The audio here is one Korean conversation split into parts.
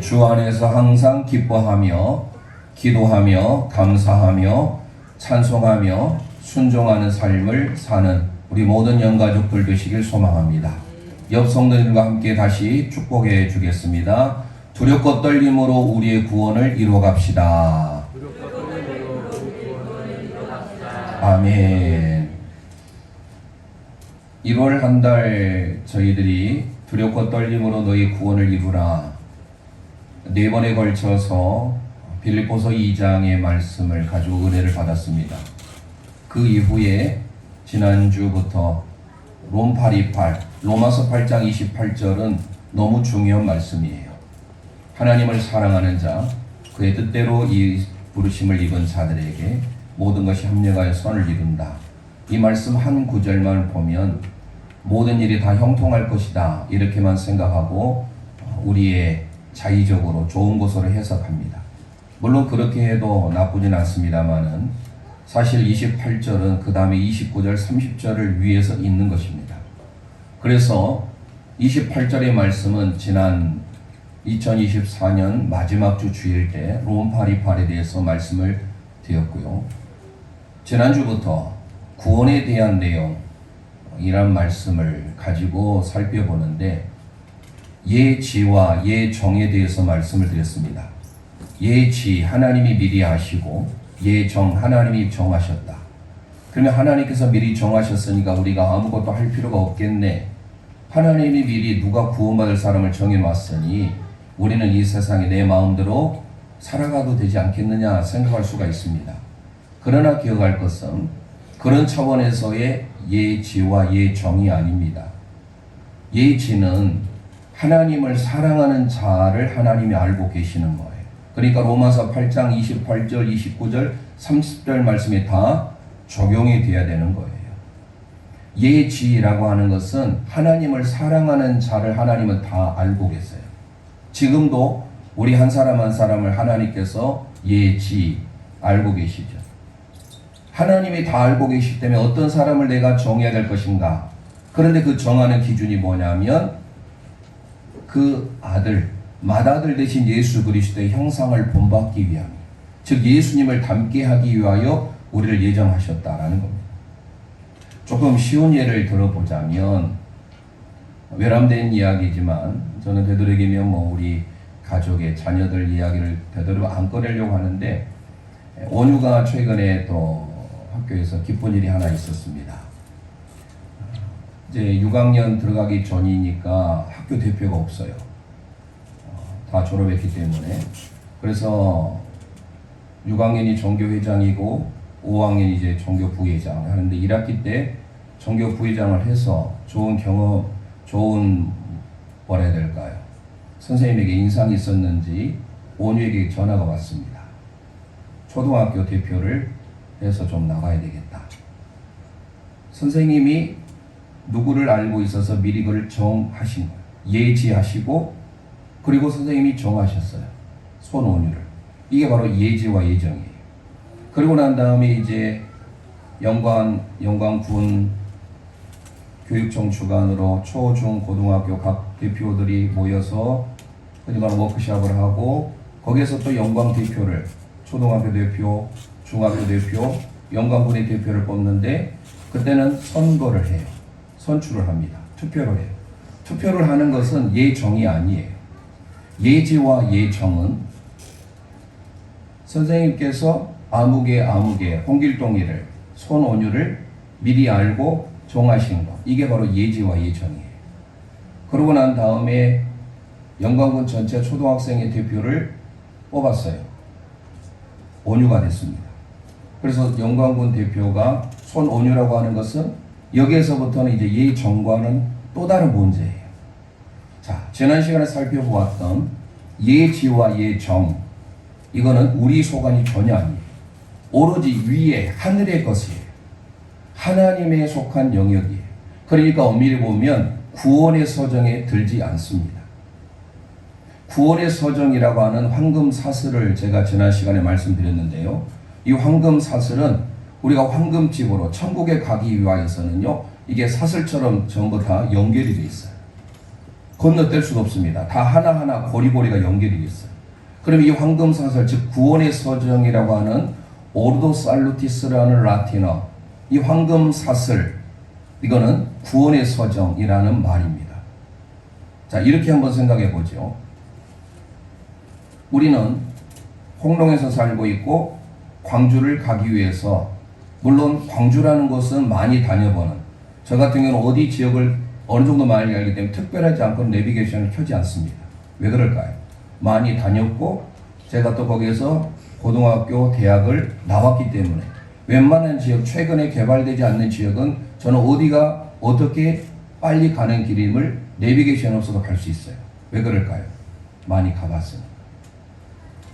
주 안에서 항상 기뻐하며 기도하며 감사하며 찬송하며 순종하는 삶을 사는 우리 모든 영가족들 되시길 소망합니다. 옆 성도님과 함께 다시 축복해 주겠습니다. 두렵고 떨림으로 우리의 구원을 이루어갑시다. 아멘. 1월 한 달 저희들이 두렵고 떨림으로 너희 구원을 이루라 4번에 걸쳐서 빌립보서 2장의 말씀을 가지고 은혜를 받았습니다. 그 이후에 지난주부터 로마서 8장 28절은 너무 중요한 말씀이에요. 하나님을 사랑하는 자, 그의 뜻대로 이 부르심을 입은 자들에게 모든 것이 합력하여 선을 이룬다. 이 말씀 한 구절만 보면 모든 일이 다 형통할 것이다 이렇게만 생각하고 우리의 자의적으로 좋은 것으로 해석합니다. 물론 그렇게 해도 나쁘진 않습니다만은 사실 28절은 그 다음에 29절 30절을 위해서 있는 것입니다. 그래서 28절의 말씀은 지난 2024년 마지막 주 주일 때 롬파리팔에 대해서 말씀을 드렸고요. 지난주부터 구원에 대한 내용 이란 말씀을 가지고 살펴보는데 예지와 예정에 대해서 말씀을 드렸습니다. 예지 하나님이 미리 아시고 예정 하나님이 정하셨다. 그러면 하나님께서 미리 정하셨으니까 우리가 아무것도 할 필요가 없겠네. 하나님이 미리 누가 구원받을 사람을 정해놨으니 우리는 이 세상에 내 마음대로 살아가도 되지 않겠느냐 생각할 수가 있습니다. 그러나 기억할 것은 그런 차원에서의 예지와 예정이 아닙니다. 예지는 하나님을 사랑하는 자를 하나님이 알고 계시는 거예요. 그러니까 로마서 8장 28절, 29절, 30절 말씀이 다 적용이 돼야 되는 거예요. 예지라고 하는 것은 하나님을 사랑하는 자를 하나님은 다 알고 계세요. 지금도 우리 한 사람 한 사람을 하나님께서 예지 알고 계시죠. 하나님이 다 알고 계시기 때문에 어떤 사람을 내가 정해야 될 것인가. 그런데 그 정하는 기준이 뭐냐면 그 아들, 맏아들 되신 예수 그리스도의 형상을 본받기 위함, 즉 예수님을 닮게 하기 위하여 우리를 예정하셨다라는 겁니다. 조금 쉬운 예를 들어보자면 외람된 이야기지만 저는 되도록이면 우리 가족의 자녀들 이야기를 되도록 안 꺼내려고 하는데 온유가 최근에 또 학교에서 기쁜 일이 하나 있었습니다. 이제 6학년 들어가기 전이니까 학교 대표가 없어요. 다 졸업했기 때문에. 그래서 6학년이 종교회장이고 5학년이 이제 종교 부회장 하는데 1학기 때 종교 부회장을 해서 좋은 경험, 좋은 뭐라 해야 될까요? 선생님에게 인상이 있었는지 온유에게 전화가 왔습니다. 초등학교 대표를 해서 좀 나가야 되겠다. 선생님이 누구를 알고 있어서 미리 그를 정하신 거예요. 예지하시고 그리고 선생님이 정하셨어요. 손온유를. 이게 바로 예지와 예정이에요. 그리고 난 다음에 이제 영광군 교육청 주관으로 초, 중, 고등학교 각 대표들이 모여서 그동안 워크숍을 하고 거기에서 또 영광 대표를 초등학교 대표, 중학교 대표, 영광군의 대표를 뽑는데 그때는 선거를 해요. 선출을 합니다. 투표를 해요. 투표를 하는 것은 예정이 아니에요. 예지와 예정은 선생님께서 아무개 홍길동이를 손온유를 미리 알고 정하신 것, 이게 바로 예지와 예정이에요. 그러고 난 다음에 영광군 전체 초등학생의 대표를 뽑았어요. 온유가 됐습니다. 그래서 영광군 대표가 손온유라고 하는 것은 여기에서부터는 이제 예정과는 또 다른 문제예요. 자, 지난 시간에 살펴보았던 예지와 예정, 이거는 우리 소관이 전혀 아니에요. 오로지 위에 하늘의 것이에요. 하나님에 속한 영역이에요. 그러니까 엄밀히 보면 구원의 서정에 들지 않습니다. 구원의 서정이라고 하는 황금 사슬을 제가 지난 시간에 말씀드렸는데요. 이 황금 사슬은 우리가 황금집으로 천국에 가기 위하여서는요, 이게 사슬처럼 전부 다 연결이 되어 있어요. 건너뛸 수가 없습니다. 다 하나하나 고리고리가 연결이 있어요. 그럼 이 황금사슬, 즉 구원의 서정이라고 하는 오르도 살루티스라는 라틴어, 이 황금사슬, 이거는 구원의 서정이라는 말입니다. 자, 이렇게 한번 생각해 보죠. 우리는 홍동에서 살고 있고 광주를 가기 위해서, 물론 광주라는 곳은 많이 다녀보는, 저 같은 경우는 어디 지역을 어느 정도 많이 알기 때문에 특별하지 않고 내비게이션을 켜지 않습니다. 왜 그럴까요? 많이 다녔고 제가 또 거기에서 고등학교, 대학을 나왔기 때문에 웬만한 지역, 최근에 개발되지 않는 지역은 저는 어디가 어떻게 빨리 가는 길임을 내비게이션 없어도 갈 수 있어요. 왜 그럴까요? 많이 가봤습니다.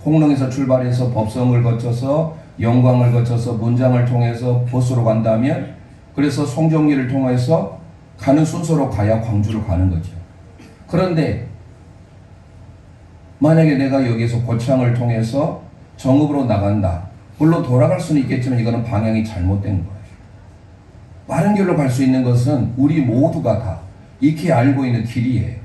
홍릉에서 출발해서 법성을 거쳐서 영광을 거쳐서 문장을 통해서 보스로 간다면, 그래서 송정리를 통해서 가는 순서로 가야 광주로 가는 거죠. 그런데 만약에 내가 여기에서 고창을 통해서 정읍으로 나간다. 물론 돌아갈 수는 있겠지만 이거는 방향이 잘못된 거예요. 빠른 길로 갈 수 있는 것은 우리 모두가 다 익히 알고 있는 길이에요.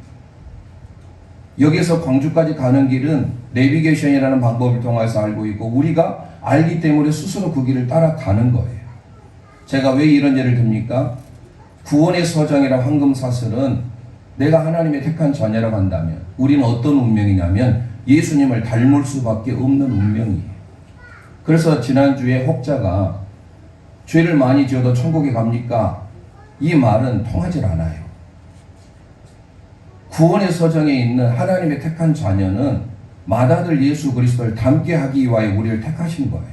여기에서 광주까지 가는 길은 내비게이션이라는 방법을 통해서 알고 있고 우리가 알기 때문에 스스로 그 길을 따라가는 거예요. 제가 왜 이런 예를 듭니까? 구원의 서정이라 황금사슬은 내가 하나님의 택한 자녀라고 한다면 우리는 어떤 운명이냐면 예수님을 닮을 수밖에 없는 운명이에요. 그래서 지난주에 혹자가 죄를 많이 지어도 천국에 갑니까? 이 말은 통하지 않아요. 구원의 서정에 있는 하나님의 택한 자녀는 맏아들 예수 그리스도를 닮게 하기 위하여 우리를 택하신 거예요.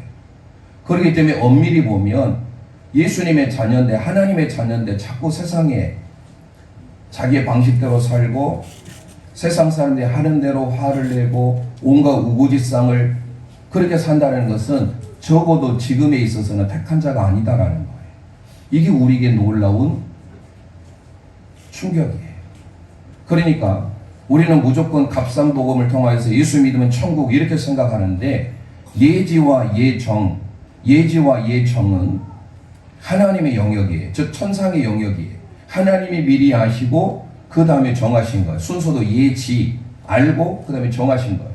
그렇기 때문에 엄밀히 보면 예수님의 자녀인데, 하나님의 자녀인데 자꾸 세상에 자기의 방식대로 살고 세상 사람들이 하는 대로 화를 내고 온갖 우고지상을 그렇게 산다는 것은 적어도 지금에 있어서는 택한 자가 아니다라는 거예요. 이게 우리에게 놀라운 충격이에요. 그러니까 우리는 무조건 값싼 복음을 통하여서 예수 믿으면 천국 이렇게 생각하는데, 예지와 예정, 예지와 예정은 하나님의 영역이에요. 즉 천상의 영역이에요. 하나님이 미리 아시고 그 다음에 정하신 거예요. 순서도 예지, 알고 그 다음에 정하신 거예요.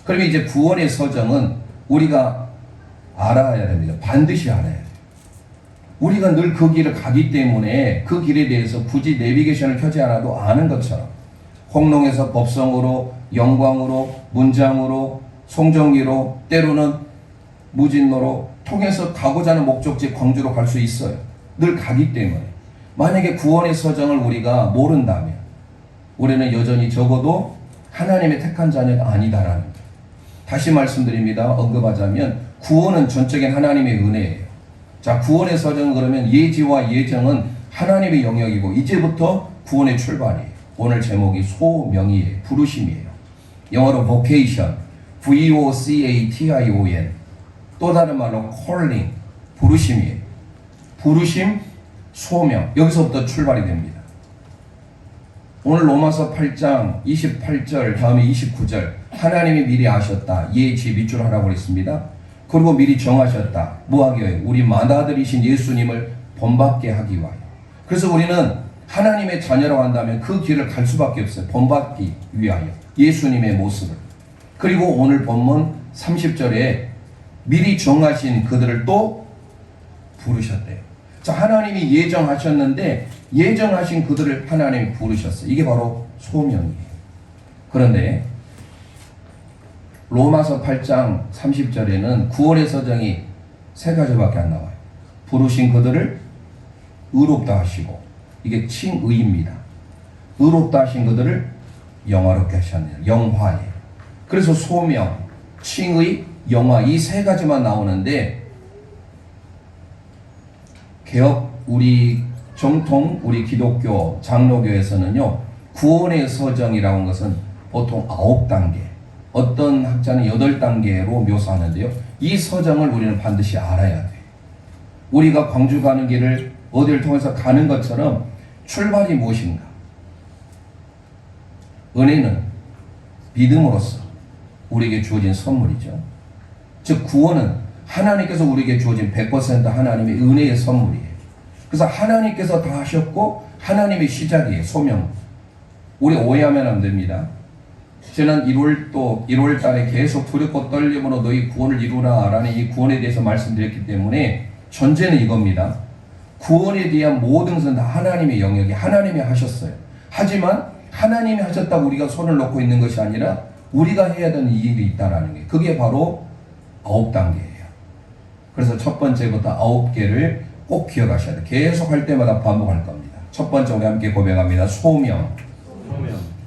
그러면 이제 구원의 서정은 우리가 알아야 됩니다. 반드시 알아야 돼요. 우리가 늘 그 길을 가기 때문에 그 길에 대해서 굳이 내비게이션을 켜지 않아도 아는 것처럼 홍농에서 법성으로, 영광으로, 문장으로, 송정리로, 때로는 무진로로 통해서 가고자 하는 목적지 광주로 갈 수 있어요. 늘 가기 때문에. 만약에 구원의 서정을 우리가 모른다면 우리는 여전히 적어도 하나님의 택한 자녀가 아니다라는 거예요. 다시 말씀드립니다. 언급하자면 구원은 전적인 하나님의 은혜예요. 자, 구원의 서정은 그러면 예지와 예정은 하나님의 영역이고 이제부터 구원의 출발이에요. 오늘 제목이 소명이에요. 부르심이에요. 영어로 vocation, V-O-C-A-T-I-O-N, 또 다른 말로 calling, 부르심이에요. 부르심, 소명, 여기서부터 출발이 됩니다. 오늘 로마서 8장 28절 다음에 29절 하나님이 미리 아셨다. 예지 밑줄 하라고 그랬습니다. 그리고 미리 정하셨다. 뭐하기 위하여? 우리 맏아들이신 예수님을 본받게 하기 위하여. 그래서 우리는 하나님의 자녀라고 한다면 그 길을 갈 수밖에 없어요. 본받기 위하여 예수님의 모습을. 그리고 오늘 본문 30절에 미리 정하신 그들을 또 부르셨대요. 자, 하나님이 예정하셨는데 예정하신 그들을 하나님이 부르셨어요. 이게 바로 소명이에요. 그런데 로마서 8장 30절에는 구원의 서정이 세 가지밖에 안 나와요. 부르신 그들을 의롭다 하시고, 이게 칭의입니다. 의롭다 하신 그들을 영화롭게 하셨네요. 영화예요. 그래서 소명, 칭의, 영화 이 세 가지만 나오는데 개혁 우리 정통 우리 기독교 장로교에서는요, 구원의 서정이라고 하는 것은 보통 9단계, 어떤 학자는 8단계로 묘사하는데요. 이 서정을 우리는 반드시 알아야 돼요. 우리가 광주 가는 길을 어디를 통해서 가는 것처럼 출발이 무엇인가? 은혜는 믿음으로써 우리에게 주어진 선물이죠. 즉 구원은 하나님께서 우리에게 주어진 100% 하나님의 은혜의 선물이에요. 그래서 하나님께서 다 하셨고 하나님의 시작이에요. 소명. 우리 오해하면 안 됩니다. 지난 1월 달에 계속 두렵고 떨림으로 너희 구원을 이루라 라는 이 구원에 대해서 말씀드렸기 때문에 전제는 이겁니다. 구원에 대한 모든 것은 다 하나님의 영역이 하나님이 하셨어요. 하지만 하나님이 하셨다고 우리가 손을 놓고 있는 것이 아니라 우리가 해야 되는 일이 있다라는 게, 그게 바로 9단계예요. 그래서 첫 번째부터 9개를 꼭 기억하셔야 돼요. 계속 할 때마다 반복할 겁니다. 첫 번째 우리 함께 고백합니다.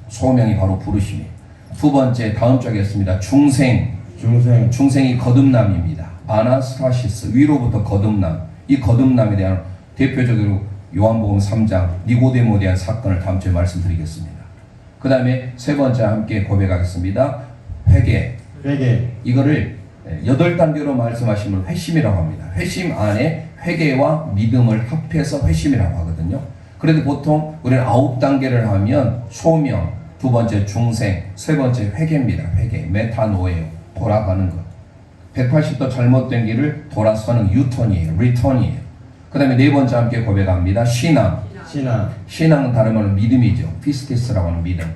소명이 바로 부르심이에요. 두 번째 다음 쪽에 있습니다. 중생이 거듭남입니다. 아나스타시스, 위로부터 거듭남. 이 거듭남에 대한 대표적으로 요한복음 3장 니고데모에 대한 사건을 다음 주에 말씀드리겠습니다. 그 다음에 세 번째 함께 고백하겠습니다. 회개. 이거를 8단계로 말씀하시면 회심이라고 합니다. 회심 안에 회개와 믿음을 합해서 회심이라고 하거든요. 그래도 보통 우리는 9단계를 하면 소명, 두 번째 중생, 세 번째 회개입니다. 회개, 메타노예요. 돌아가는 것. 180도 잘못된 길을 돌아서는 유턴이에요. 리턴이에요. 그 다음에 네 번째 함께 고백합니다. 신앙은 다른 말로 믿음이죠. 피스티스라고 하는 믿음.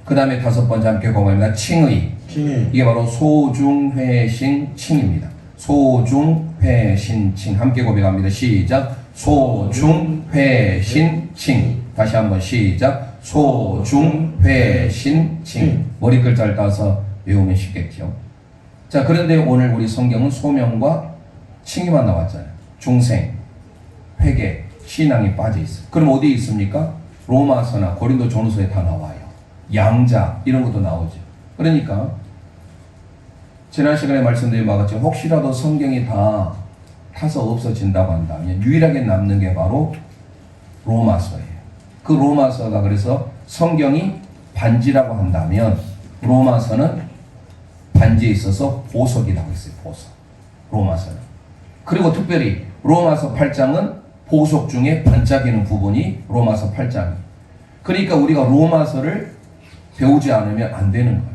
그 다음에 다섯 번째 함께 고백합니다. 칭의. 이게 바로 소중회신칭입니다. 소중회신칭 함께 고백합니다. 시작. 소중회신칭. 다시 한번 시작. 소중회신칭. 머리 글자를 따서 외우면 쉽겠죠. 자, 그런데 오늘 우리 성경은 소명과 칭의만 나왔잖아요. 중생, 회개, 신앙이 빠져 있어요. 그럼 어디 있습니까? 로마서나 고린도 전후서에 다 나와요. 양자 이런 것도 나오죠. 그러니까 지난 시간에 말씀드린 바와 같이 혹시라도 성경이 다 타서 없어진다고 한다면 유일하게 남는 게 바로 로마서예요. 그 로마서가 그래서 성경이 반지라고 한다면 로마서는 반지에 있어서 보석이라고 했어요. 보석. 로마서는. 그리고 특별히 로마서 8장은 보석 중에 반짝이는 부분이 로마서 8장이에요. 그러니까 우리가 로마서를 배우지 않으면 안 되는 거예요.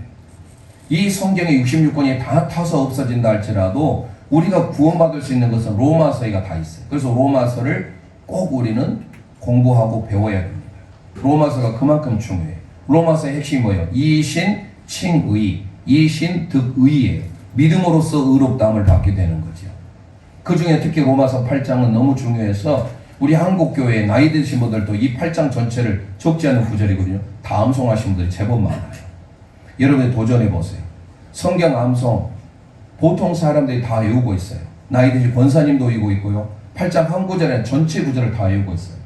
이 성경의 66권이 다 타서 없어진다 할지라도 우리가 구원받을 수 있는 것은 로마서가 다 있어요. 그래서 로마서를 꼭 우리는 공부하고 배워야 됩니다. 로마서가 그만큼 중요해요. 로마서의 핵심이 뭐예요? 이신, 칭의, 이신, 득의예요. 믿음으로써 의롭다함을 받게 되는 거죠. 그 중에 특히 로마서 8장은 너무 중요해서 우리 한국교회 나이 드신 분들도 이 8장 전체를 적지 않은 구절이거든요. 다 암송하신 분들이 제법 많아요. 여러분이 도전해보세요. 성경 암송 보통 사람들이 다 외우고 있어요. 나이 드신 권사님도 외우고 있고요. 8장 한 구절에 전체 구절을 다 외우고 있어요.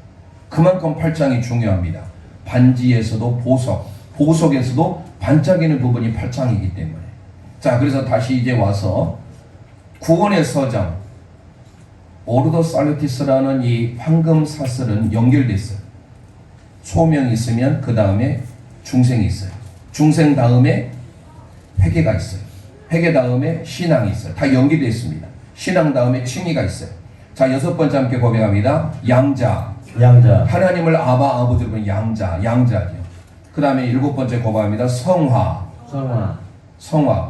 그만큼 8장이 중요합니다. 반지에서도 보석, 보석에서도 반짝이는 부분이 8장이기 때문에. 자, 그래서 다시 이제 와서 구원의 서정 오르도 살루티스라는 이 황금 사슬은 연결됐어요. 소명이 있으면 그 다음에 중생이 있어요. 중생 다음에 회개가 있어요. 회개 다음에 신앙이 있어요. 다 연결되어 있습니다. 신앙 다음에 칭의가 있어요. 자, 여섯 번째 함께 고백합니다. 양자. 하나님을 아버지로 부르는 양자죠. 그 다음에 일곱 번째 고백합니다. 성화.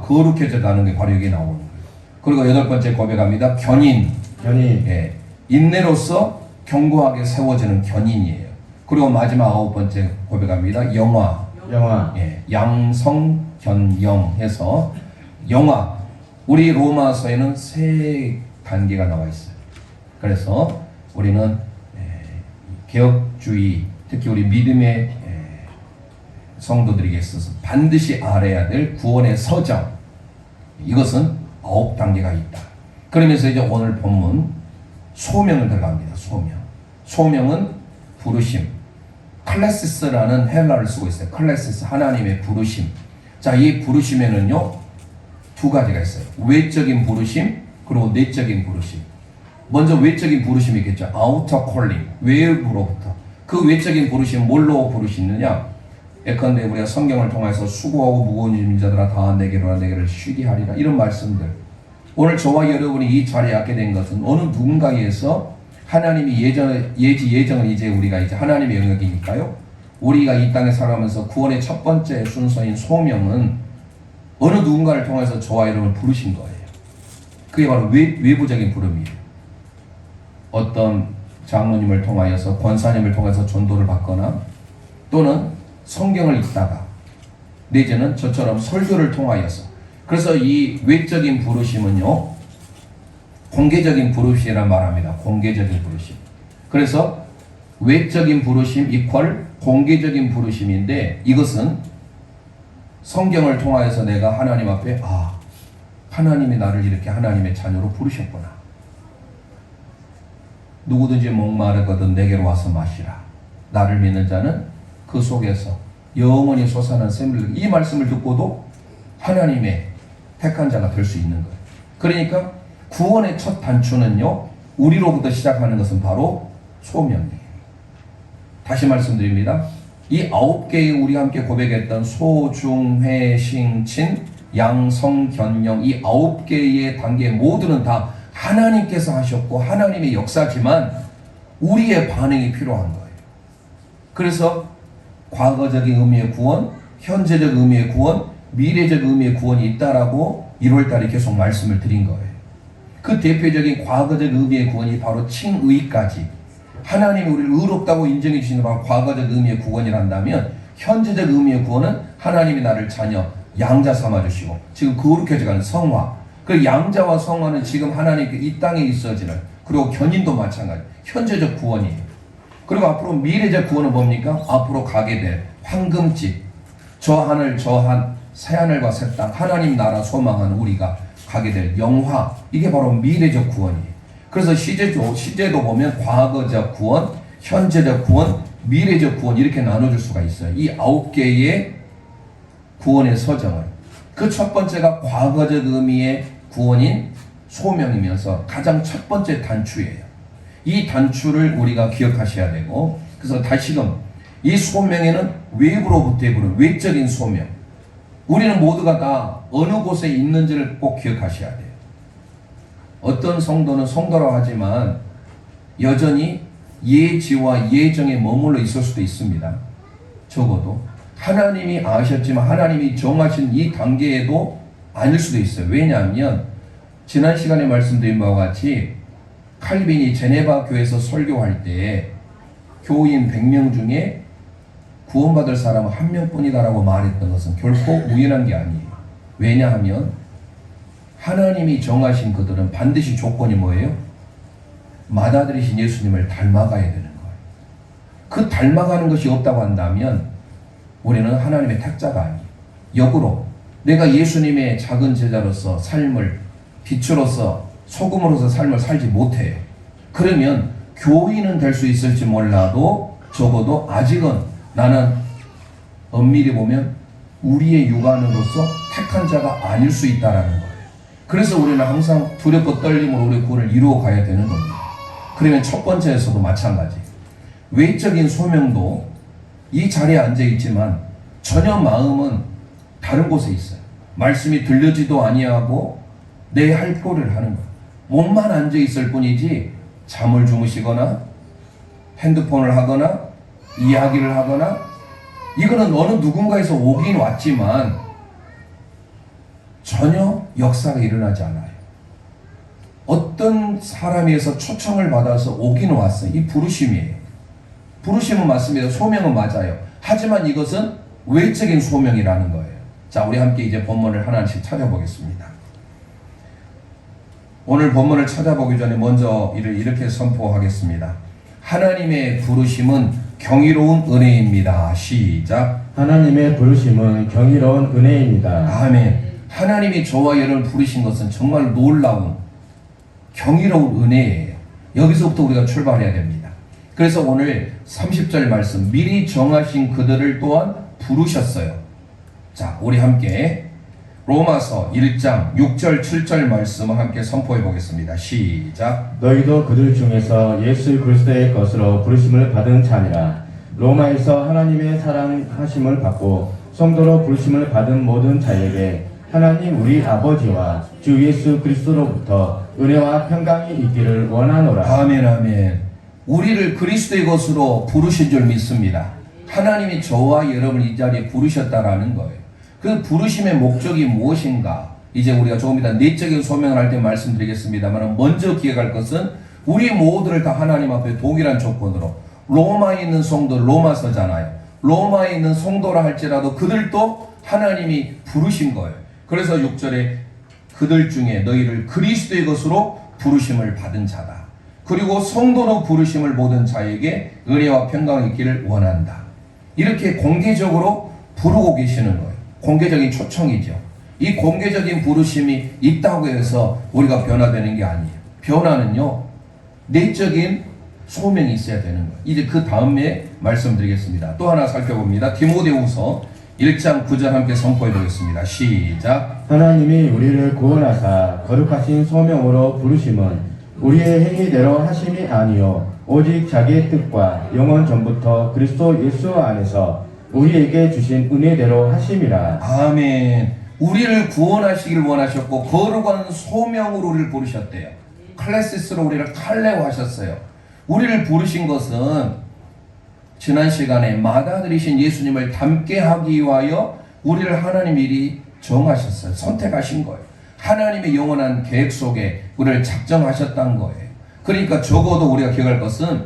거룩해져가는 게 바로 여기 나오는 거예요. 그리고 여덟 번째 고백합니다. 견인. 예, 인내로서 견고하게 세워지는 견인이에요. 그리고 마지막 아홉 번째 고백합니다. 영화. 예, 양성견영 해서 영화. 우리 로마서에는 세 단계가 나와 있어요. 그래서 우리는 개혁주의, 특히 우리 믿음의 성도들에게 있어서 반드시 알아야 될 구원의 서정, 이것은 9단계가 있다. 그러면서 이제 오늘 본문 소명을 들어갑니다. 소명은 부르심. 클레시스라는 헬라를 쓰고 있어요. 클레시스, 하나님의 부르심. 자, 이 부르심에는요 두 가지가 있어요. 외적인 부르심, 그리고 내적인 부르심. 먼저 외적인 부르심이 있겠죠. 아우터 콜링, 외부로부터. 그 외적인 부르심 뭘로 부르시느냐? 예컨대 우리가 성경을 통해서 수고하고 무거운 짐진 자들아 다 내게로 내게를 쉬게 하리라, 이런 말씀들. 오늘 저와 여러분이 이 자리에 앉게 된 것은 어느 누군가에서 하나님이 예정은 이제 우리가 이제 하나님의 영역이니까요. 우리가 이 땅에 살아가면서 구원의 첫 번째 순서인 소명은 어느 누군가를 통해서 저와 여러분을 부르신 거예요. 그게 바로 외부적인 부름이에요. 어떤 장로님을 통하여서 권사님을 통해서 전도를 받거나 또는 성경을 읽다가 내지는 저처럼 설교를 통하여서, 그래서 이 외적인 부르심은요 공개적인 부르심이라 말합니다. 공개적인 부르심. 그래서 외적인 부르심 이퀄 공개적인 부르심인데, 이것은 성경을 통하여서 내가 하나님 앞에 하나님이 나를 이렇게 하나님의 자녀로 부르셨구나. 누구든지 목마르거든 내게로 와서 마시라. 나를 믿는 자는 그 속에서 영원히 솟아나는 샘을, 이 말씀을 듣고도 하나님의 택한 자가 될 수 있는 거예요. 그러니까 구원의 첫 단추는요 우리로부터 시작하는 것은 바로 소명이에요. 다시 말씀드립니다. 이 9개의 우리가 함께 고백했던 소, 중, 회, 신, 친, 양, 성, 견, 영, 이 9개의 단계 모두는 다 하나님께서 하셨고 하나님의 역사지만 우리의 반응이 필요한 거예요. 그래서 과거적인 의미의 구원, 현재적 의미의 구원, 미래적 의미의 구원이 있다라고 1월달에 계속 말씀을 드린 거예요. 그 대표적인 과거적 의미의 구원이 바로 칭의까지, 하나님이 우리를 의롭다고 인정해 주시는 바로 과거적 의미의 구원이란다면, 현재적 의미의 구원은 하나님이 나를 자녀, 양자 삼아주시고 지금 거룩해져가는 성화, 그 양자와 성화는 지금 하나님께 이 땅에 있어지는, 그리고 견인도 마찬가지 현재적 구원이에요. 그리고 앞으로 미래적 구원은 뭡니까? 앞으로 가게 될 황금집, 저 하늘 저한 새하늘과 새 땅, 하나님 나라 소망하는 우리가 가게 될 영화, 이게 바로 미래적 구원이에요. 그래서 시제도 보면 과거적 구원, 현재적 구원, 미래적 구원 이렇게 나눠줄 수가 있어요. 이 9개의 구원의 서정을. 그 첫 번째가 과거적 의미의 구원인 소명이면서 가장 첫 번째 단추예요. 이 단추를 우리가 기억하셔야 되고, 그래서 다시금 이 소명에는 외부로부터의 부른 외적인 소명, 우리는 모두가 다 어느 곳에 있는지를 꼭 기억하셔야 돼요. 어떤 성도는 성도라고 하지만 여전히 예지와 예정에 머물러 있을 수도 있습니다. 적어도 하나님이 아셨지만 하나님이 정하신 이 단계에도 아닐 수도 있어요. 왜냐하면 지난 시간에 말씀드린 바와 같이 칼빈이 제네바 교회에서 설교할 때 교인 100명 중에 구원받을 사람은 한 명뿐이다라고 말했던 것은 결코 우연한 게 아니에요. 왜냐하면 하나님이 정하신 그들은 반드시 조건이 뭐예요? 맏아들이신 예수님을 닮아가야 되는 거예요. 그 닮아가는 것이 없다고 한다면 우리는 하나님의 택자가 아니에요. 역으로 내가 예수님의 작은 제자로서 삶을, 빛으로서 소금으로서 삶을 살지 못해요. 그러면 교인은 될 수 있을지 몰라도 적어도 아직은 나는 엄밀히 보면 우리의 육안으로서 택한 자가 아닐 수 있다라는 거예요. 그래서 우리는 항상 두렵고 떨림으로 우리의 구원을 이루어 가야 되는 겁니다. 그러면 첫 번째에서도 마찬가지. 외적인 소명도 이 자리에 앉아 있지만 전혀 마음은 다른 곳에 있어요. 말씀이 들려지도 아니하고 내 할 표를 하는 거예요. 몸만 앉아 있을 뿐이지 잠을 주무시거나 핸드폰을 하거나 이야기를 하거나, 이거는 어느 누군가에서 오긴 왔지만 전혀 역사가 일어나지 않아요. 어떤 사람에서 초청을 받아서 오긴 왔어요. 이 부르심이에요. 부르심은 맞습니다. 소명은 맞아요. 하지만 이것은 외적인 소명이라는 거예요. 자, 우리 함께 이제 본문을 하나씩 찾아보겠습니다. 오늘 본문을 찾아보기 전에 먼저 이렇게 선포하겠습니다. 하나님의 부르심은 경이로운 은혜입니다. 시작. 하나님의 부르심은 경이로운 은혜입니다. 아멘. 하나님이 저와 여러분을 부르신 것은 정말 놀라운 경이로운 은혜예요. 여기서부터 우리가 출발해야 됩니다. 그래서 오늘 30절 말씀, 미리 정하신 그들을 또한 부르셨어요. 자, 우리 함께 로마서 1장 6절 7절 말씀을 함께 선포해 보겠습니다. 시작. 너희도 그들 중에서 예수 그리스도의 것으로 부르심을 받은 자니라. 로마에서 하나님의 사랑하심을 받고 성도로 부르심을 받은 모든 자에게 하나님 우리 아버지와 주 예수 그리스도로부터 은혜와 평강이 있기를 원하노라. 아멘, 아멘. 우리를 그리스도의 것으로 부르신 줄 믿습니다. 하나님이 저와 여러분을 이 자리에 부르셨다라는 거예요. 그 부르심의 목적이 무엇인가? 이제 우리가 조금 이따 내적인 소명을 할 때 말씀드리겠습니다만, 먼저 기억할 것은 우리 모두를 다 하나님 앞에 동일한 조건으로, 로마에 있는 성도 로마서잖아요. 로마에 있는 성도라 할지라도 그들도 하나님이 부르신 거예요. 그래서 6절에 그들 중에 너희를 그리스도의 것으로 부르심을 받은 자다. 그리고 성도로 부르심을 모든 자에게 은혜와 평강이 있기를 원한다. 이렇게 공개적으로 부르고 계시는 거예요. 공개적인 초청이죠. 이 공개적인 부르심이 있다고 해서 우리가 변화되는 게 아니에요. 변화는요, 내적인 소명이 있어야 되는 거예요. 이제 그 다음에 말씀드리겠습니다. 또 하나 살펴봅니다. 디모데후서 1장 9절 함께 선포해 보겠습니다. 시작. 하나님이 우리를 구원하사 거룩하신 소명으로 부르심은 우리의 행위대로 하심이 아니요 오직 자기의 뜻과 영원 전부터 그리스도 예수 안에서 우리에게 주신 은혜대로 하심이라. 아멘. 우리를 구원하시길 원하셨고 거룩한 소명으로 우리를 부르셨대요. 클래시스로 우리를 칼레오하셨어요. 우리를 부르신 것은 지난 시간에 맏아들이신 예수님을 닮게 하기 위하여 우리를 하나님 미리 정하셨어요. 선택하신 거예요. 하나님의 영원한 계획 속에 우리를 작정하셨다는 거예요. 그러니까 적어도 우리가 기억할 것은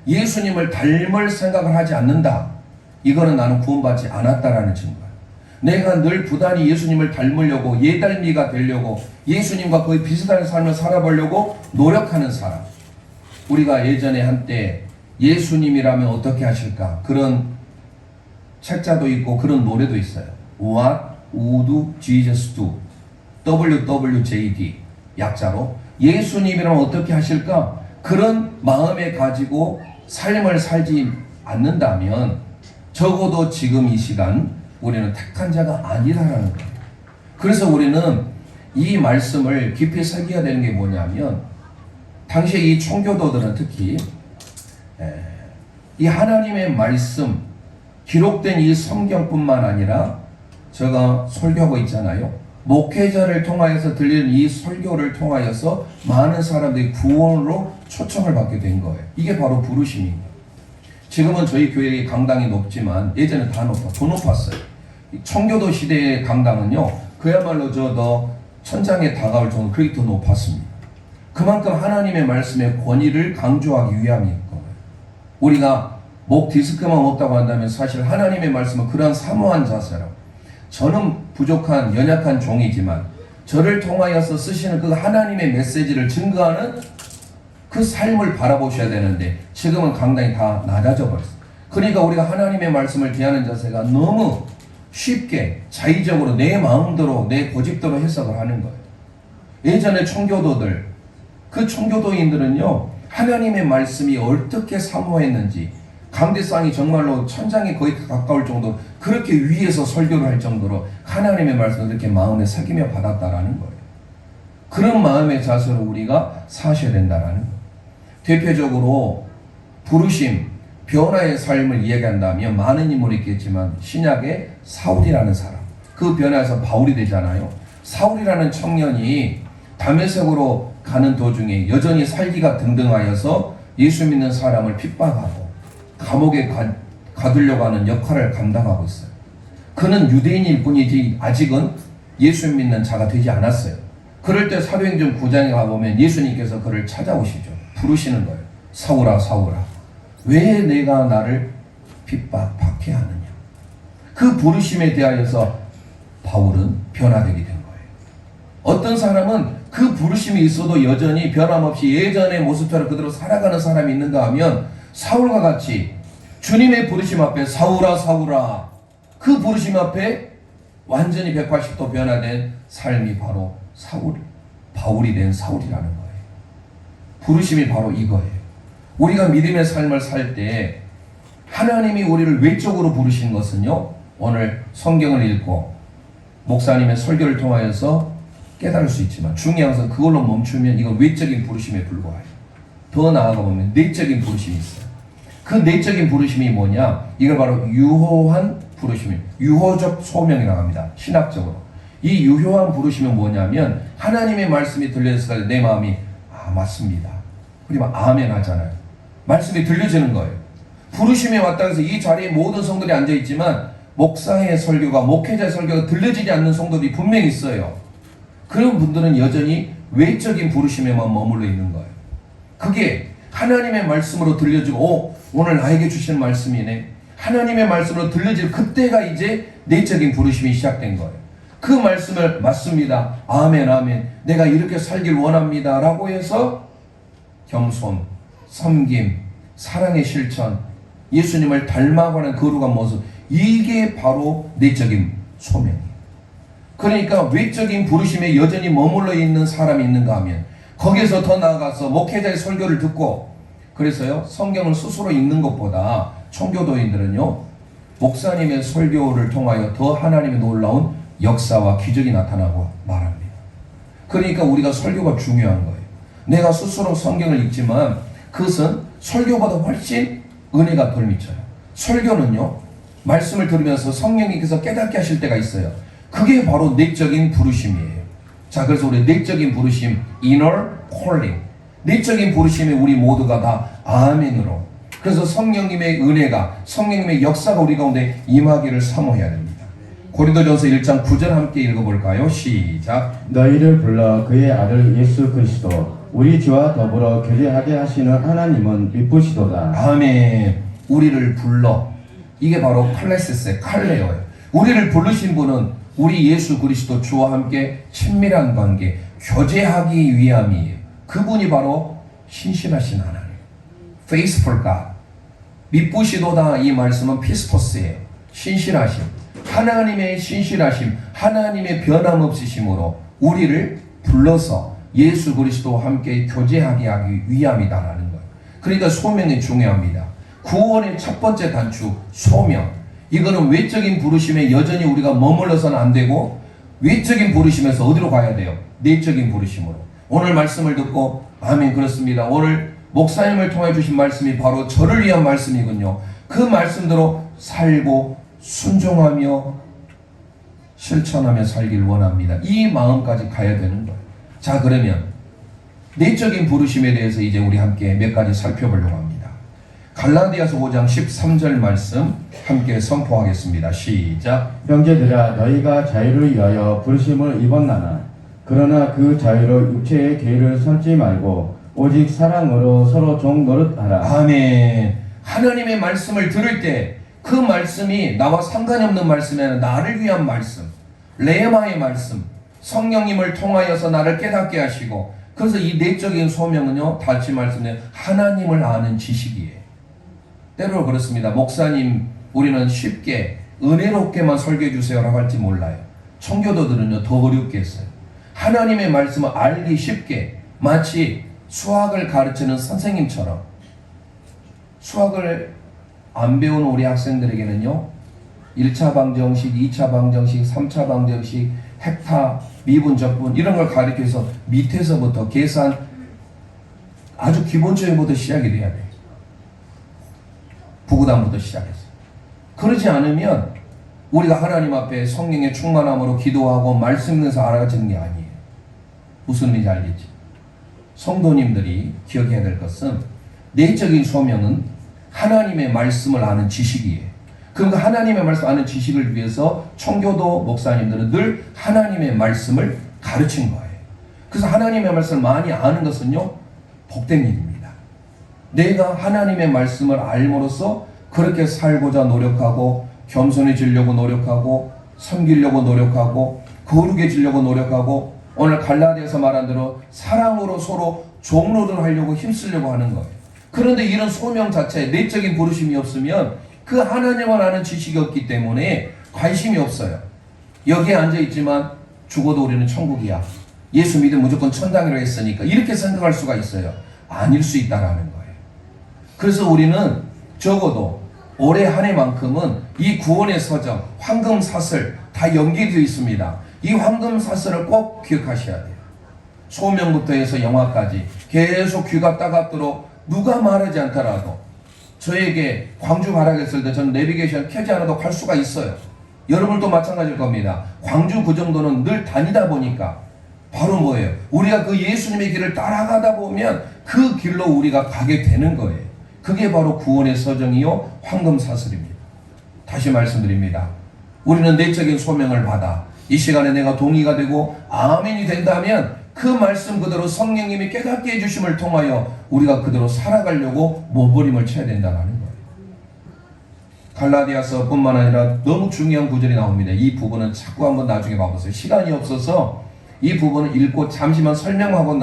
예수님을 닮을 생각을 하지 않는다. 이거는 나는 구원받지 않았다라는 증거예요. 내가 늘 부단히 예수님을 닮으려고, 예닮이가 되려고, 예수님과 거의 비슷한 삶을 살아보려고 노력하는 사람. 우리가 예전에 한때 예수님이라면 어떻게 하실까? 그런 책자도 있고 그런 노래도 있어요. What would Jesus do? WWJD 약자로 예수님이라면 어떻게 하실까? 그런 마음에 가지고 삶을 살지 않는다면 적어도 지금 이 시간 우리는 택한 자가 아니라는 거예요. 그래서 우리는 이 말씀을 깊이 새겨야 되는 게 뭐냐면 당시에 이 청교도들은 특히 이 하나님의 말씀 기록된 이 성경뿐만 아니라 제가 설교하고 있잖아요. 목회자를 통하여서 들리는 이 설교를 통하여서 많은 사람들이 구원으로 초청을 받게 된 거예요. 이게 바로 부르심입니다. 지금은 저희 교회의 강당이 높지만 예전에 더 높았어요. 청교도 시대의 강당은요, 그야말로 너 천장에 다가올 정도로 그렇게 더 높았습니다. 그만큼 하나님의 말씀의 권위를 강조하기 위함인 거예요. 우리가 목 디스크만 없다고 한다면 사실 하나님의 말씀은 그러한 사모한 자세로 저는 부족한 연약한 종이지만 저를 통하여서 쓰시는 그 하나님의 메시지를 증거하는 그 삶을 바라보셔야 되는데 지금은 강당이 다 낮아져 버렸어요. 그러니까 우리가 하나님의 말씀을 대하는 자세가 너무 쉽게 자의적으로 내 마음대로 내 고집대로 해석을 하는 거예요. 예전에 청교도들, 그 청교도인들은요, 하나님의 말씀이 어떻게 사모했는지, 강대상이 정말로 천장에 거의 가까울 정도로 그렇게 위에서 설교를 할 정도로 하나님의 말씀을 이렇게 마음에 새기며 받았다라는 거예요. 그런 마음의 자세로 우리가 사셔야 된다라는 거예요. 대표적으로 부르심, 변화의 삶을 이야기한다면 많은 인물이 있겠지만 신약의 사울이라는 사람, 그 변화에서 바울이 되잖아요. 사울이라는 청년이 다메섹으로 가는 도중에 여전히 살기가 등등하여서 예수 믿는 사람을 핍박하고 감옥에 가두려고 하는 역할을 감당하고 있어요. 그는 유대인일 뿐이지 아직은 예수 믿는 자가 되지 않았어요. 그럴 때 사도행전 9장에 가보면 예수님께서 그를 찾아오시죠. 부르시는 거예요. 사울아 사울아 왜 내가 나를 박해하느냐. 그 부르심에 대하여서 바울은 변화되게 된 거예요. 어떤 사람은 그 부르심이 있어도 여전히 변함없이 예전의 모습처럼 그대로 살아가는 사람이 있는가 하면 사울과 같이 주님의 부르심 앞에 사울아 사울아, 그 부르심 앞에 완전히 180도 변화된 삶이 바로 바울이 된 사울이라는 거예요. 부르심이 바로 이거예요. 우리가 믿음의 삶을 살 때 하나님이 우리를 외적으로 부르신 것은요, 오늘 성경을 읽고 목사님의 설교를 통하여서 깨달을 수 있지만 중요한 것은 그걸로 멈추면 이건 외적인 부르심에 불과해요. 더 나아가 보면 내적인 부르심이 있어요. 그 내적인 부르심이 뭐냐? 이걸 바로 유효한 부르심입니다. 유효적 소명이라고 합니다. 신학적으로. 이 유효한 부르심은 뭐냐면 하나님의 말씀이 들려졌을 때 내 마음이 맞습니다. 그리고 아멘 하잖아요. 말씀이 들려지는 거예요. 부르심이 왔다고 해서 이 자리에 모든 성도들이 앉아있지만 목사의 설교가, 목회자의 설교가 들려지지 않는 성도들이 분명히 있어요. 그런 분들은 여전히 외적인 부르심에만 머물러 있는 거예요. 그게 하나님의 말씀으로 들려지고 오늘 나에게 주신 말씀이네. 하나님의 말씀으로 들려질 그때가 이제 내적인 부르심이 시작된 거예요. 그 말씀을 맞습니다. 아멘 아멘. 내가 이렇게 살길 원합니다. 라고 해서 겸손, 섬김, 사랑의 실천, 예수님을 닮아가는 거룩한 모습, 이게 바로 내적인 소명이에요. 그러니까 외적인 부르심에 여전히 머물러 있는 사람이 있는가 하면 거기에서 더 나아가서 목회자의 설교를 듣고, 그래서요 성경을 스스로 읽는 것보다 청교도인들은요 목사님의 설교를 통하여 더 하나님의 놀라운 역사와 기적이 나타나고 말합니다. 그러니까 우리가 설교가 중요한 거예요. 내가 스스로 성경을 읽지만 그것은 설교보다 훨씬 은혜가 덜 미쳐요. 설교는요 말씀을 들으면서 성령님께서 깨닫게 하실 때가 있어요. 그게 바로 내적인 부르심이에요. 자, 그래서 우리 내적인 부르심, inner calling, 내적인 부르심에 우리 모두가 다 아멘으로, 그래서 성령님의 은혜가, 성령님의 역사가 우리 가운데 임하기를 사모해야 됩니다. 고린도전서 1장 9절 함께 읽어볼까요? 시작. 너희를 불러 그의 아들 예수 그리스도 우리 주와 더불어 교제하게 하시는 하나님은 미쁘시도다. 아멘. 우리를 불러, 이게 바로 칼레세스, 칼레어예요. 우리를 부르신 분은 우리 예수 그리스도 주와 함께 친밀한 관계, 교제하기 위함이에요. 그분이 바로 신실하신 하나님, faithful God. 미쁘시도다, 이 말씀은 피스토스예요. 신실하심, 하나님의 신실하심, 하나님의 변함없으심으로 우리를 불러서 예수 그리스도와 함께 교제하게 하기 위함이다라는 거예요. 그러니까 소명이 중요합니다. 구원의 첫 번째 단추, 소명. 이거는 외적인 부르심에 여전히 우리가 머물러서는 안 되고, 외적인 부르심에서 어디로 가야 돼요? 내적인 부르심으로. 오늘 말씀을 듣고 아멘 그렇습니다. 오늘 목사님을 통해 주신 말씀이 바로 저를 위한 말씀이군요. 그 말씀대로 살고 순종하며 실천하며 살길 원합니다. 이 마음까지 가야 되는 거예요. 자, 그러면 내적인 부르심에 대해서 이제 우리 함께 몇 가지 살펴보려고 합니다. 갈라디아서 5장 13절 말씀 함께 선포하겠습니다. 시작. 형제들아 너희가 자유를 위하여 부르심을 입었나나 그러나 그 자유로 육체의 계율을 삼지 말고 오직 사랑으로 서로 종 노릇하라. 아멘. 하나님의 말씀을 들을 때 그 말씀이 나와 상관이 없는 말씀이 아니라 나를 위한 말씀, 레마의 말씀, 성령님을 통하여서 나를 깨닫게 하시고, 그래서 이 내적인 소명은요 다시 말씀드린 하나님을 아는 지식이에요. 때로 그렇습니다. 목사님 우리는 쉽게 은혜롭게만 설교해 주세요라고 할지 몰라요. 청교도들은요 더 어렵게 했어요. 하나님의 말씀을 알기 쉽게, 마치 수학을 가르치는 선생님처럼. 수학을 안 배우는 우리 학생들에게는요 1차 방정식, 2차 방정식, 3차 방정식, 헥타, 미분, 적분 이런 걸 가르쳐서 밑에서부터 계산 아주 기본적인 것부터 시작이 돼야 돼요. 부구단부터 시작해서. 그러지 않으면 우리가 하나님 앞에 성령의 충만함으로 기도하고 말씀 읽면서 알아가지는 게 아니에요. 무슨 의미인지 알겠죠? 성도님들이 기억해야 될 것은 내적인 소명은 하나님의 말씀을 아는 지식이에요. 그러니까 하나님의 말씀 아는 지식을 위해서 청교도 목사님들은 늘 하나님의 말씀을 가르친 거예요. 그래서 하나님의 말씀을 많이 아는 것은요 복된 일입니다. 내가 하나님의 말씀을 알므로써 그렇게 살고자 노력하고, 겸손해지려고 노력하고, 섬기려고 노력하고, 거룩해지려고 노력하고, 오늘 갈라디아서 말한 대로 사랑으로 서로 종로를 하려고 힘쓰려고 하는 거예요. 그런데 이런 소명 자체에 내적인 부르심이 없으면 그 하나님을 아는 지식이 없기 때문에 관심이 없어요. 여기에 앉아있지만 죽어도 우리는 천국이야, 예수 믿으면 무조건 천당이라고 했으니까, 이렇게 생각할 수가 있어요. 아닐 수 있다라는 거예요. 그래서 우리는 적어도 올해 한 해만큼은 이 구원의 서정, 황금 사슬 다 연결되어 있습니다. 이 황금 사슬을 꼭 기억하셔야 돼요. 소명부터 해서 영화까지 계속 귀가 따갑도록 누가 말하지 않더라도, 저에게 광주 가라고 했을 때 저는 내비게이션 켜지 않아도 갈 수가 있어요. 여러분도 마찬가지일 겁니다. 광주 그 정도는 늘 다니다 보니까 바로 뭐예요? 우리가 그 예수님의 길을 따라가다 보면 그 길로 우리가 가게 되는 거예요. 그게 바로 구원의 서정이요 황금사슬입니다. 다시 말씀드립니다. 우리는 내적인 소명을 받아 이 시간에 내가 동의가 되고 아멘이 된다면 그 말씀 그대로 성령님이 깨닫게 해주심을 통하여 우리가 그대로 살아가려고 몸부림을 쳐야 된다는 거예요. 갈라디아서뿐만 아니라 너무 중요한 구절이 나옵니다. 이 부분은 자꾸 한번 나중에 봐보세요. 시간이 없어서 이 부분을 읽고 잠시만 설명하고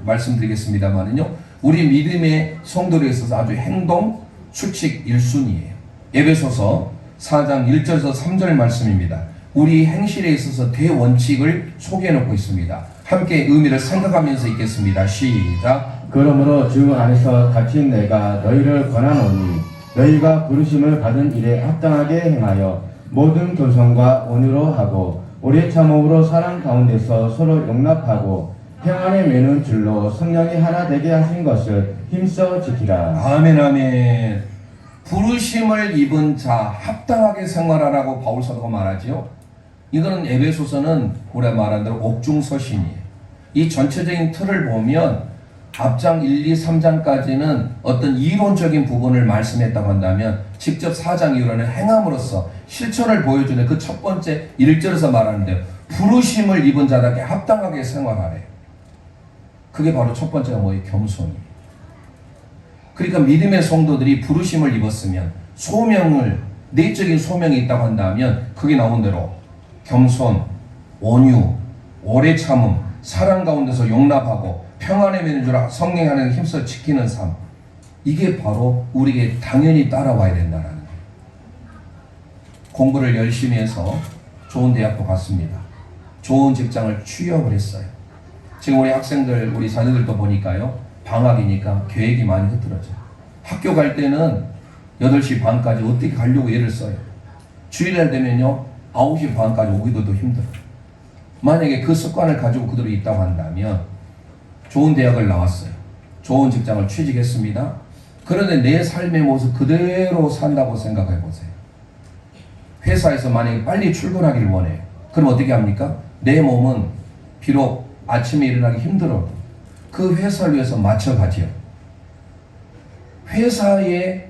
말씀드리겠습니다만은요. 우리 믿음의 성도들에 있어서 아주 행동, 수칙 1순위예요. 에베소서 4장 1절에서 3절 말씀입니다. 우리 행실에 있어서 대원칙을 소개해놓고 있습니다. 함께 의미를 생각하면서 읽겠습니다. 시작. 그러므로 주 안에서 갇힌 내가 너희를 권하노니 너희가 부르심을 받은 일에 합당하게 행하여 모든 교성과 온유로 하고 오래 참음으로 사랑 가운데서 서로 용납하고 평안에 매는 줄로 성령이 하나 되게 하신 것을 힘써 지키라. 아멘 아멘. 부르심을 입은 자 합당하게 생활하라고 바울 사도가 말하지요. 이거는 에베소서는 우리가 말한 대로 옥중서신이에요. 이 전체적인 틀을 보면 앞장 1, 2, 3장까지는 어떤 이론적인 부분을 말씀했다고 한다면 직접 4장 이후로는 행함으로써 실천을 보여주는 그 첫 번째 1절에서 말하는데요. 부르심을 입은 자답게 합당하게 생활하래. 그게 바로 첫 번째가 뭐예요? 겸손이에요. 그러니까 믿음의 성도들이 부르심을 입었으면 소명을, 내적인 소명이 있다고 한다면 그게 나온 대로 겸손, 온유, 오래 참음, 사랑 가운데서 용납하고 평안에 매는 줄 성령이 하는 힘써 지키는 삶, 이게 바로 우리에게 당연히 따라와야 된다는 거예요. 공부를 열심히 해서 좋은 대학도 갔습니다. 좋은 직장을 취업을 했어요. 지금 우리 학생들, 우리 자녀들도 보니까요, 방학이니까 계획이 많이 흐트러져요. 학교 갈 때는 8시 반까지 어떻게 가려고 애를 써요. 주일날 되면요 9시 반까지 오기도 힘들어요. 만약에 그 습관을 가지고 그대로 있다고 한다면 좋은 대학을 나왔어요. 좋은 직장을 취직했습니다. 그런데 내 삶의 모습 그대로 산다고 생각해 보세요. 회사에서 만약에 빨리 출근하기를 원해요. 그럼 어떻게 합니까? 내 몸은 비록 아침에 일어나기 힘들어도 그 회사를 위해서 맞춰가지요. 회사에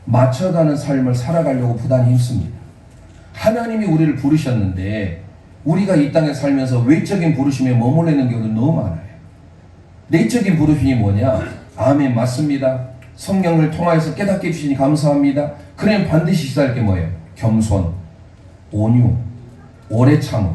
맞춰가는 삶을 살아가려고 부단히 힘씁니다. 하나님이 우리를 부르셨는데 우리가 이 땅에 살면서 외적인 부르심에 머물러 있는 경우도 너무 많아요. 내적인 부르심이 뭐냐? 아멘, 맞습니다. 성령을 통하여서 깨닫게 해주시니 감사합니다. 그러면 반드시 시사할 게 뭐예요? 겸손, 온유, 오래 참음.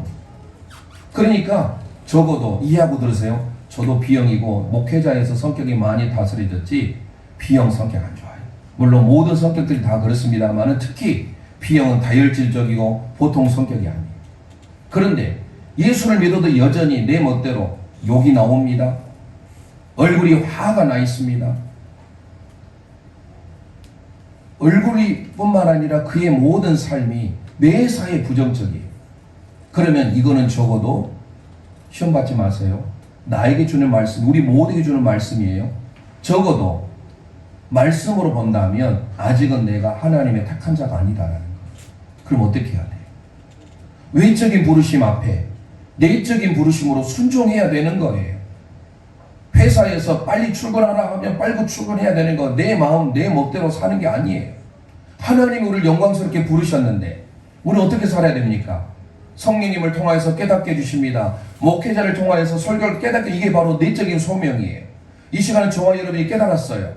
그러니까 적어도 이해하고 들으세요. 저도 B형이고 목회자에서 성격이 많이 다스려졌지 B형 성격 안 좋아요. 물론 모든 성격들이 다 그렇습니다만 특히 B형은 다혈질적이고 보통 성격이 아니에요. 그런데 예수를 믿어도 여전히 내 멋대로 욕이 나옵니다. 얼굴이 화가 나 있습니다. 얼굴이 뿐만 아니라 그의 모든 삶이 매사에 부정적이에요. 그러면 이거는 적어도 시험 받지 마세요. 나에게 주는 말씀, 우리 모두에게 주는 말씀이에요. 적어도 말씀으로 본다면 아직은 내가 하나님의 택한 자가 아니다라는 거예요. 그럼 어떻게 해야 돼요? 외적인 부르심 앞에 내적인 부르심으로 순종해야 되는 거예요. 회사에서 빨리 출근하라 하면 빨리 출근해야 되는 거, 내 마음, 내 멋대로 사는 게 아니에요. 하나님이 우리를 영광스럽게 부르셨는데 우리는 어떻게 살아야 됩니까? 성령님을 통하여서 깨닫게 해주십니다. 목회자를 통하여서 설교를 깨닫게, 이게 바로 내적인 소명이에요. 이 시간에 저와 여러분이 깨달았어요.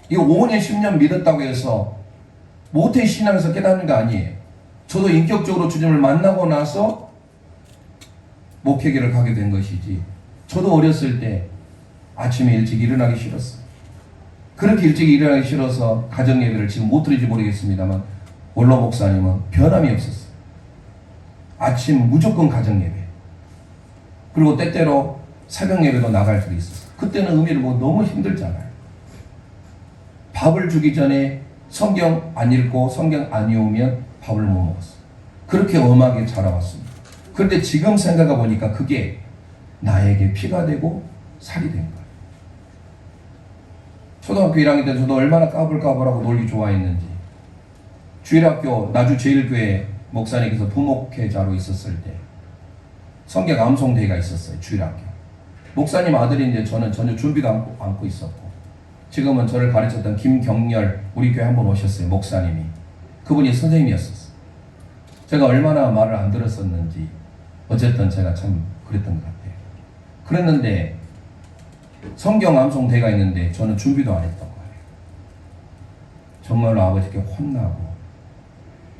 이거 5년 10년 믿었다고 해서 모태 신앙에서 깨닫는 거 아니에요. 저도 인격적으로 주님을 만나고 나서 목회계를 가게 된 것이지, 저도 어렸을 때 아침에 일찍 일어나기 싫었어요. 그렇게 일찍 일어나기 싫어서 가정예배를 지금 못 드릴지 모르겠습니다만 원로 목사님은 변함이 없었어요. 아침 무조건 가정예배, 그리고 때때로 새벽예배도 나갈 때도 있었어요. 그때는 의미를 뭐 너무 힘들잖아요. 밥을 주기 전에 성경 안 읽고 성경 안 외우면 밥을 못 먹었어요. 그렇게 엄하게 자라왔습니다. 그런데 지금 생각해 보니까 그게 나에게 피가 되고 살이 된 거예요. 초등학교 1학년 때 저도 얼마나 까불까불하고 놀기 좋아했는지, 주일학교 나주제일교회 목사님께서 부목회자로 있었을 때 성경 암송대회가 있었어요. 주일학교 목사님 아들인데 저는 전혀 준비도 않고 있었고, 지금은 저를 가르쳤던 김경렬 우리 교회 한번 오셨어요. 목사님이, 그분이 선생님이었었어요. 제가 얼마나 말을 안 들었었는지 어쨌든 제가 참 그랬던 것 같아요. 그랬는데 성경 암송대회가 있는데 저는 준비도 안 했던 거예요. 정말로 아버지께 혼나고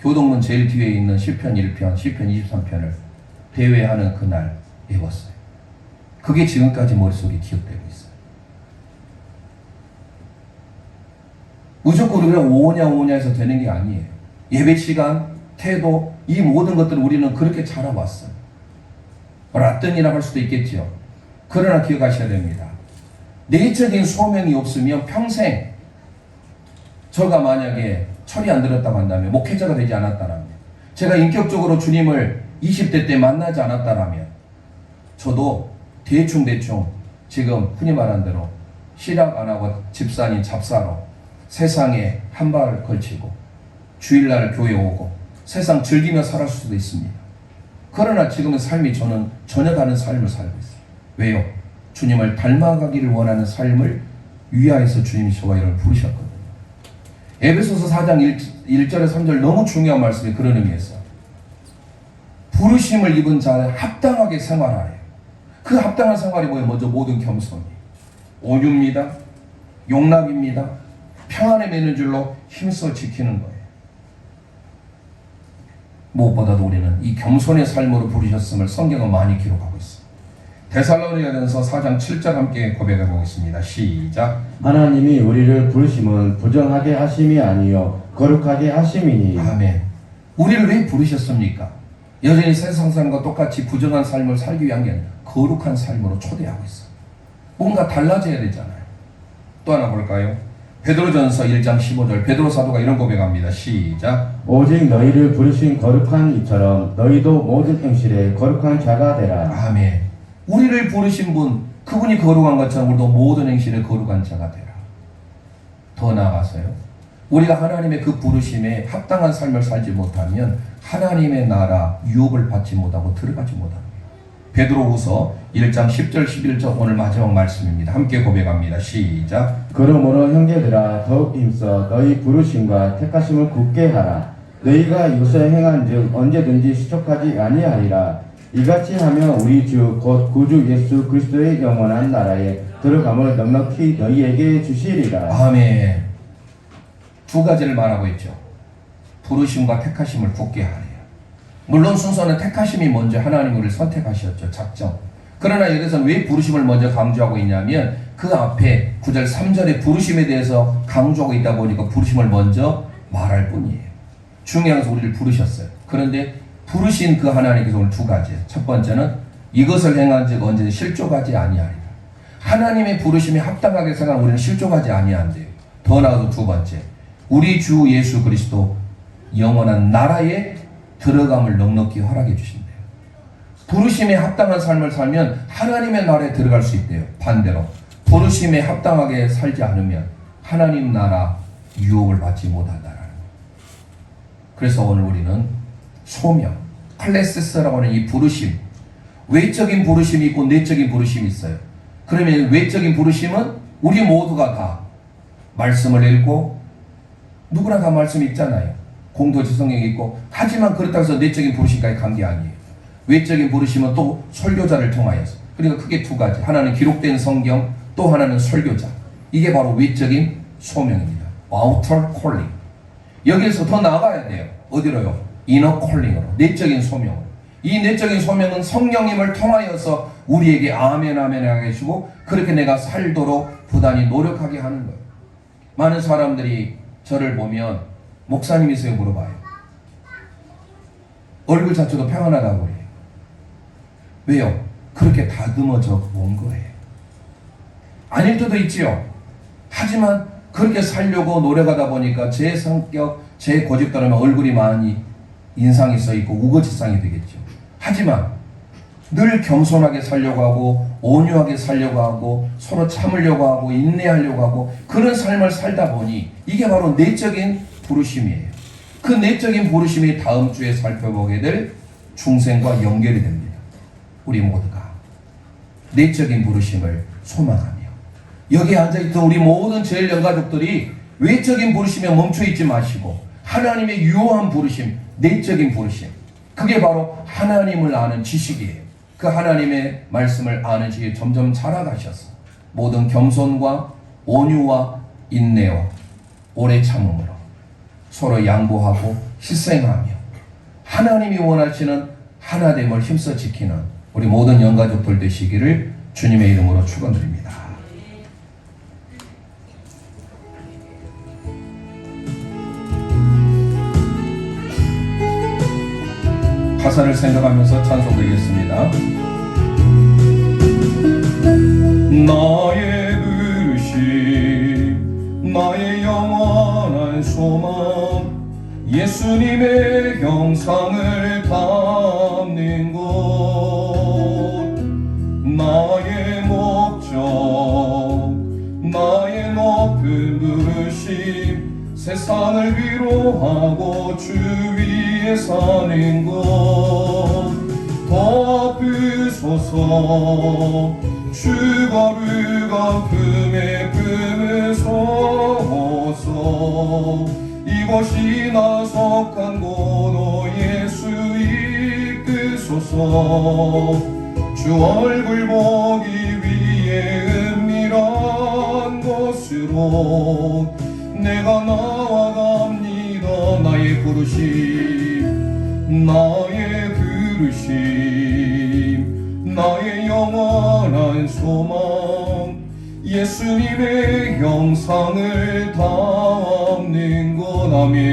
교동문 제일 뒤에 있는 시편 1편, 시편 23편을 대회하는 그날 외웠어요. 그게 지금까지 머릿속에 기억되고 있어요. 무조건 우리가 오냐 해서 되는 게 아니에요. 예배 시간, 태도, 이 모든 것들을 우리는 그렇게 자라왔어요. 라뜬이라 할 수도 있겠죠. 그러나 기억하셔야 됩니다. 내적인 소명이 없으면 평생 저가 만약에 철이 안 들었다고 한다면, 목회자가 되지 않았다면, 제가 인격적으로 주님을 20대 때 만나지 않았다면 저도 대충 지금 흔히 말한 대로 실학 안 하고 집사님 잡사로 세상에 한 발을 걸치고 주일날 교회 오고 세상 즐기며 살았을 수도 있습니다. 그러나 지금의 삶이 저는 전혀 다른 삶을 살고 있어요. 왜요? 주님을 닮아가기를 원하는 삶을 위하여서 주님이 저와 여러분을 부르셨거든요. 에베소서 4장 1절에 3절 너무 중요한 말씀이 그런 의미에서 부르심을 입은 자에 합당하게 생활하래요. 그 합당한 생활이 뭐예요? 먼저 모든 겸손이 온유입니다. 용납입니다. 평안에 매는 줄로 힘써 지키는 거예요. 무엇보다도 우리는 이 겸손의 삶으로 부르셨음을 성경은 많이 기록하고 있습니다. 데살로니가전서 4장 7절 함께 고백해 보겠습니다. 시작. 하나님이 우리를 부르심은 부정하게 하심이 아니요 거룩하게 하심이니. 아멘. 우리를 왜 부르셨습니까? 여전히 세상 사람과 똑같이 부정한 삶을 살기 위한 게 아니라 거룩한 삶으로 초대하고 있어요. 뭔가 달라져야 되잖아요. 또 하나 볼까요? 베드로전서 1장 15절 베드로 사도가 이런 고백합니다. 시작. 오직 너희를 부르신 거룩한 이처럼 너희도 모든 행실에 거룩한 자가 되라. 아멘. 우리를 부르신 분, 그분이 거룩한 것처럼 우리도 모든 행실에 거룩한 자가 되라. 더 나아가서요, 우리가 하나님의 그 부르심에 합당한 삶을 살지 못하면 하나님의 나라 유업을 받지 못하고 들어가지 못합니다. 베드로후서 1장 10절 11절 오늘 마지막 말씀입니다. 함께 고백합니다. 시작. 그러므로 형제들아 더욱 힘써 너희 부르심과 택하심을 굳게 하라. 너희가 요새 행한즉 언제든지 시촉하지 아니하리라. 이같이 하면 우리 주 곧 구주 예수 그리스도의 영원한 나라에 들어감을 넉넉히 너희에게 주시리라. 아멘. 두 가지를 말하고 있죠. 부르심과 택하심을 굳게 하래요. 물론 순서는 택하심이 먼저 하나님 우리를 선택하셨죠. 작정. 그러나 여기서 왜 부르심을 먼저 강조하고 있냐면 그 앞에 9절 3절의 부르심에 대해서 강조하고 있다 보니까 부르심을 먼저 말할 뿐이에요. 중요한 것은 우리를 부르셨어요. 그런데 부르신 그 하나님께서 오늘 두 가지예요. 첫 번째는 이것을 행한즉 언제든 실족하지 아니하리라. 하나님의 부르심에 합당하게 생각하는 우리는 실족하지 아니한대요. 더 나아가서 두 번째, 우리 주 예수 그리스도 영원한 나라에 들어감을 넉넉히 허락해 주신대요. 부르심에 합당한 삶을 살면 하나님의 나라에 들어갈 수 있대요. 반대로 부르심에 합당하게 살지 않으면 하나님 나라 유혹을 받지 못한다라는 거예요. 그래서 오늘 우리는 소명, 클레시스라고 하는 이 부르심, 외적인 부르심이 있고 내적인 부르심이 있어요. 그러면 외적인 부르심은 우리 모두가 다 말씀을 읽고 누구나 다 말씀 읽잖아요. 공도지성경이 있고, 하지만 그렇다고 해서 내적인 부르심까지 간 게 아니에요. 외적인 부르심은 또 설교자를 통하여서, 그러니까 크게 두 가지, 하나는 기록된 성경, 또 하나는 설교자. 이게 바로 외적인 소명입니다. Outer calling. 여기에서 더 나아가야 돼요. 어디로요? Inner calling으로, 내적인 소명으로. 이 내적인 소명은 성령님을 통하여서 우리에게 아멘 아멘 하게 해주고 그렇게 내가 살도록 부단히 노력하게 하는 거예요. 많은 사람들이 저를 보면 목사님이세요? 물어봐요. 얼굴 자체도 평안하다고 그래요. 왜요? 그렇게 다듬어져 온 거예요. 아닐 때도 있지요. 하지만 그렇게 살려고 노력하다 보니까 제 성격, 제 고집 따르면 얼굴이 많이 인상이 써있고 우거지상이 되겠죠. 하지만 늘 겸손하게 살려고 하고 온유하게 살려고 하고 서로 참으려고 하고 인내하려고 하고 그런 삶을 살다 보니 이게 바로 내적인 부르심이에요. 그 내적인 부르심이 다음 주에 살펴보게 될 중생과 연결이 됩니다. 우리 모두가 내적인 부르심을 소망하며 여기에 앉아있던 우리 모든 제일 영가족들이 외적인 부르심에 멈춰있지 마시고 하나님의 유효한 부르심, 내적인 부르심, 그게 바로 하나님을 아는 지식이에요. 그 하나님의 말씀을 아는 지식에 점점 자라가셔서 모든 겸손과 온유와 인내와 오래 참음으로 서로 양보하고 희생하며 하나님이 원하시는 하나됨을 힘써 지키는 우리 모든 영가족들 되시기를 주님의 이름으로 축원드립니다. 가사를 생각하면서 찬송드리겠습니다. 나의 부르심, 나의 영원한 소망, 예수님의 형상을 담는 곳, 나의 목적, 나의 높은 부르심, 세상을 위로하고 주 위에 사는 곳, 덮으소서 주가 그가 품에 품으소서. 이것이 나 속한 곳 오 예수 이끄소서. 주 얼굴 보기 위해 은밀한 곳으로 내가 나아갑니다. 나의 부르심, 나의 부르심, 나의 영원한 소망, 예수님의 형상을 담는 것. 아멘.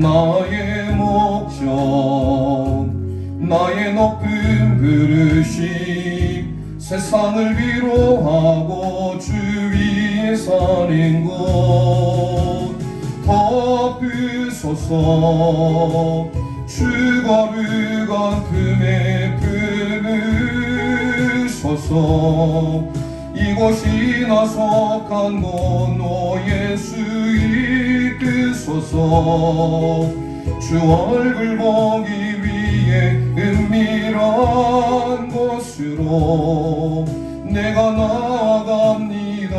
나의 목적, 나의 높은 부르심, 세상을 위로하고 주 위에 사는 곳, 덮으소서 주가 그가 품에 품으소서. 이곳이 나 속한 곳 오 예수 이끄소서. 주 얼굴 보기 위해 은밀한 곳으로 내가 나아갑니다.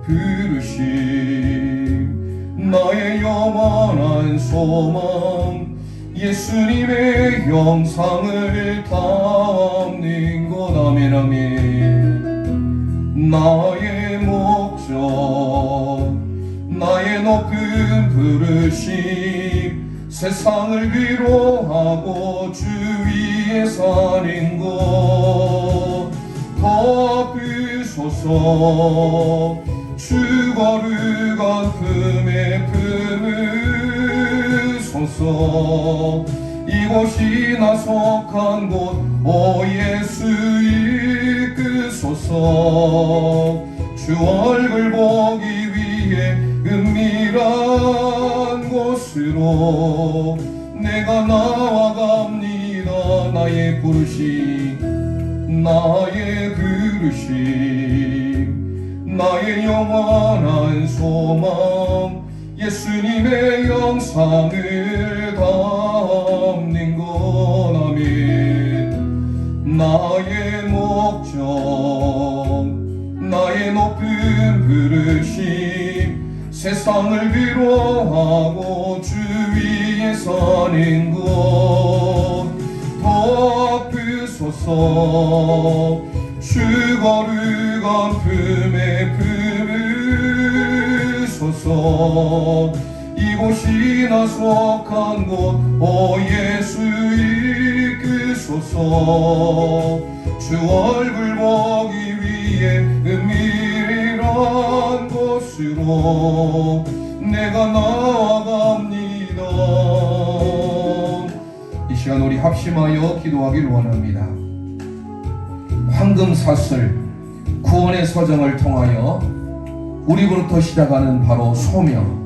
부르심, 나의 영원한 소망, 예수님의 형상을 담는 것. 아멘 아멘. 나의 목적, 나의 높은 부르심, 세상을 위로하고 주 위에 사는 것, 덮으소서 주가 그가 품에 품으소서. 이곳이 나 속한 곳 오 예수 이끄소서. 주 얼굴 보기 위해 은밀한 곳으로 내가 나아갑니다. 나의 부르심, 나의 부르심, 나의 영원한 소망, 예수님의 형상을 담는 것. 아멘. 나의 목적, 나의 높은 부르심, 세상을 위로하고 주 위에 사는 곳, 덮으소서 주가 그가 품에 품으소서. 이곳이 나 속한 곳 오 예수 이끄소서. 주 얼굴 보기 위해 은밀한 곳으로 내가 나아갑니다. 이 시간 우리 합심하여 기도하길 원합니다. 황금사슬 구원의 서정을 통하여 우리부터 시작하는 바로 소명,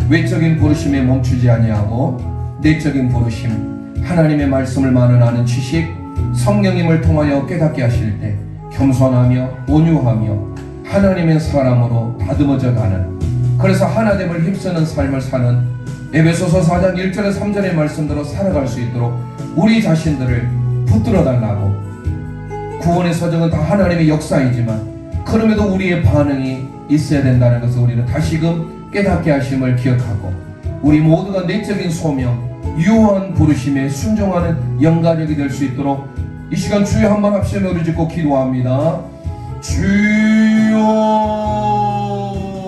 외적인 부르심에 멈추지 아니하고 내적인 부르심, 하나님의 말씀을 만연하는 지식, 성령님을 통하여 깨닫게 하실 때 겸손하며 온유하며 하나님의 사람으로 다듬어져 가는, 그래서 하나됨을 힘쓰는 삶을 사는 에베소서 4장 1절에 3절의 말씀대로 살아갈 수 있도록 우리 자신들을 붙들어 달라고. 구원의 서정은 다 하나님의 역사이지만 그럼에도 우리의 반응이 있어야 된다는 것을 우리는 다시금 깨닫게 하심을 기억하고, 우리 모두가 내적인 소명, 유한 부르심에 순종하는 영가족이 될 수 있도록 이 시간 주여 한번 합심해 우리 짓고 기도합니다. 주여